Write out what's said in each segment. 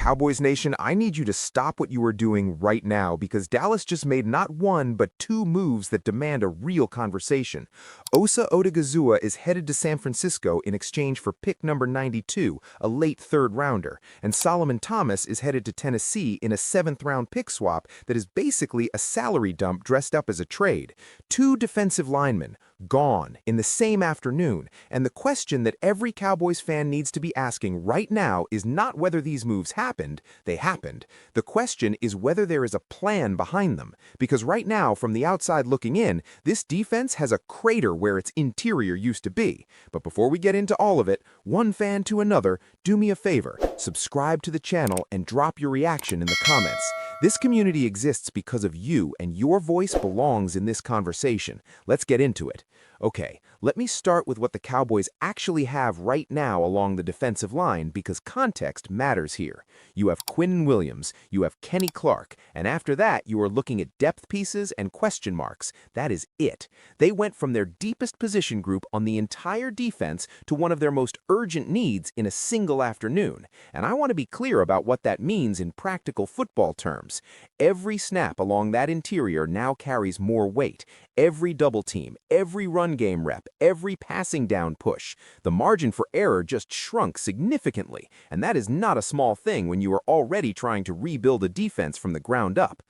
Cowboys Nation, I need you to stop what you are doing right now because Dallas just made not one but two moves that demand a real conversation. Osa Odighizuwa is headed to San Francisco in exchange for pick number 92, a late third-rounder, and Solomon Thomas is headed to Tennessee in a seventh-round pick swap that is basically a salary dump dressed up as a trade. Two defensive linemen, gone in the same afternoon, and the question that every Cowboys fan needs to be asking right now is not whether these moves happened, they happened. The question is whether there is a plan behind them, because right now, from the outside looking in, this defense has a crater where its interior used to be. But before we get into all of it, one fan to another, do me a favor, subscribe to the channel and drop your reaction in the comments. This community exists because of you, and your voice belongs in this conversation. Let's get into it. Okay, let me start with what the Cowboys actually have right now along the defensive line because context matters here. You have Quinnen Williams, you have Kenny Clark, and after that you are looking at depth pieces and question marks. That is it. They went from their deepest position group on the entire defense to one of their most urgent needs in a single afternoon. And I want to be clear about what that means in practical football terms. Every snap along that interior now carries more weight. Every double team, every run game rep, every passing down push. The margin for error just shrunk significantly, and that is not a small thing when you are already trying to rebuild a defense from the ground up.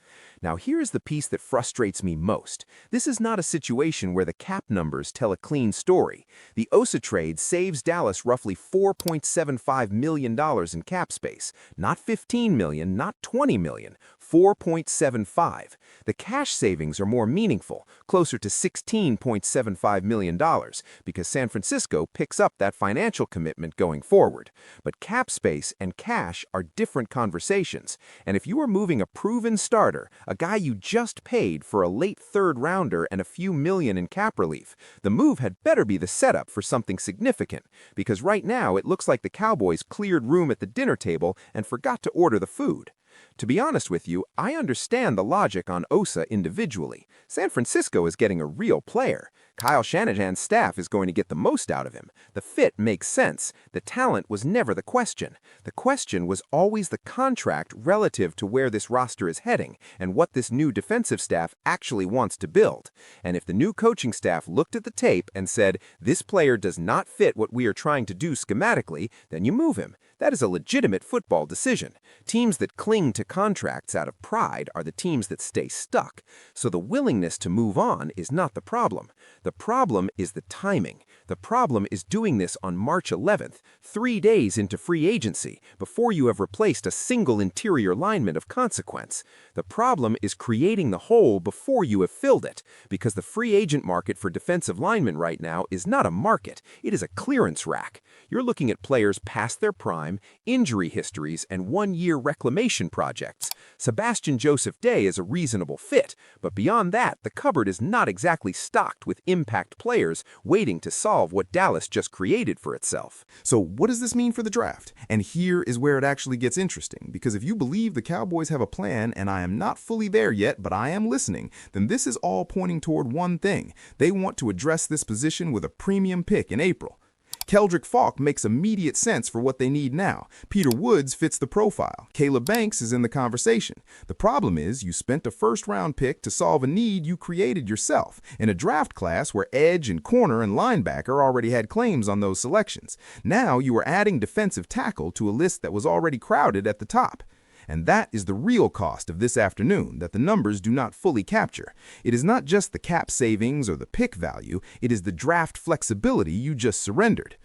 Now here's the piece that frustrates me most. This is not a situation where the cap numbers tell a clean story. The Osa trade saves Dallas roughly $4.75 million in cap space. Not $15 million, not $20 million, 4.75. The cash savings are more meaningful, closer to $16.75 million, because San Francisco picks up that financial commitment going forward. But cap space and cash are different conversations, and if you are moving a proven starter, a guy you just paid for a late third-rounder and a few million in cap relief, the move had better be the setup for something significant, because right now it looks like the Cowboys cleared room at the dinner table and forgot to order the food. To be honest with you, I understand the logic on Osa individually. San Francisco is getting a real player. Kyle Shanahan's staff is going to get the most out of him. The fit makes sense. The talent was never the question. The question was always the contract relative to where this roster is heading and what this new defensive staff actually wants to build. And if the new coaching staff looked at the tape and said, this player does not fit what we are trying to do schematically, then you move him. That is a legitimate football decision. Teams that cling to contracts out of pride are the teams that stay stuck. So the willingness to move on is not the problem. The problem is the timing. The problem is doing this on March 11th, 3 days into free agency, before you have replaced a single interior lineman of consequence. The problem is creating the hole before you have filled it, because the free agent market for defensive linemen right now is not a market, it is a clearance rack. You're looking at players past their prime, injury histories, and one-year reclamation projects. Sebastian Joseph Day is a reasonable fit, but beyond that, the cupboard is not exactly stocked with impact players waiting to solve what Dallas just created for itself. So what does this mean for the draft? And here is where it actually gets interesting, because if you believe the Cowboys have a plan, and I am not fully there yet, but I am listening, then this is all pointing toward one thing. They want to address this position with a premium pick in April. Keldric Faulk makes immediate sense for what they need now. Peter Woods fits the profile. Caleb Banks is in the conversation. The problem is you spent a first-round pick to solve a need you created yourself in a draft class where edge and corner and linebacker already had claims on those selections. Now you are adding defensive tackle to a list that was already crowded at the top. And that is the real cost of this afternoon that the numbers do not fully capture. It is not just the cap savings or the pick value, it is the draft flexibility you just surrendered.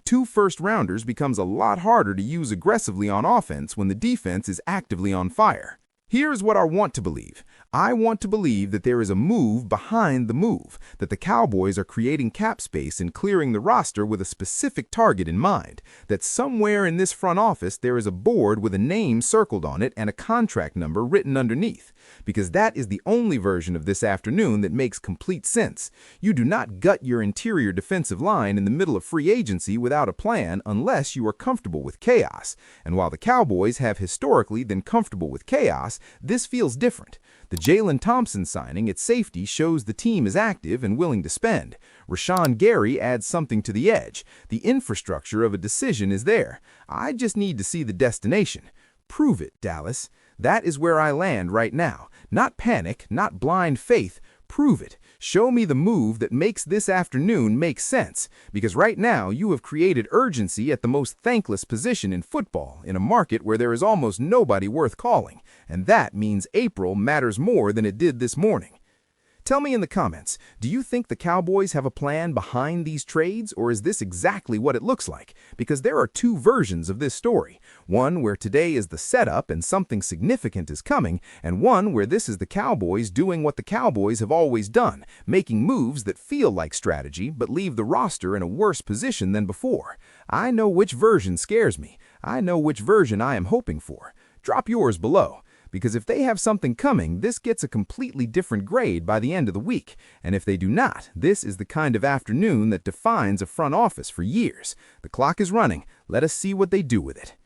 2 first-rounders becomes a lot harder to use aggressively on offense when the defense is actively on fire. Here's what I want to believe. I want to believe that there is a move behind the move, that the Cowboys are creating cap space and clearing the roster with a specific target in mind, that somewhere in this front office there is a board with a name circled on it and a contract number written underneath, because that is the only version of this afternoon that makes complete sense. You do not gut your interior defensive line in the middle of free agency without a plan unless you are comfortable with chaos, and while the Cowboys have historically been comfortable with chaos, this feels different. The Jalen Thompson signing at safety shows the team is active and willing to spend. Rashawn Gary adds something to the edge. The infrastructure of a decision is there. I just need to see the destination. Prove it, Dallas. That is where I land right now. Not panic, not blind faith. Prove it. Show me the move that makes this afternoon make sense. Because right now you have created urgency at the most thankless position in football, in a market where there is almost nobody worth calling. And that means April matters more than it did this morning. Tell me in the comments, do you think the Cowboys have a plan behind these trades, or is this exactly what it looks like? Because there are two versions of this story. One where today is the setup and something significant is coming, and one where this is the Cowboys doing what the Cowboys have always done, making moves that feel like strategy but leave the roster in a worse position than before. I know which version scares me. I know which version I am hoping for. Drop yours below. Because if they have something coming, this gets a completely different grade by the end of the week. And if they do not, this is the kind of afternoon that defines a front office for years. The clock is running. Let us see what they do with it.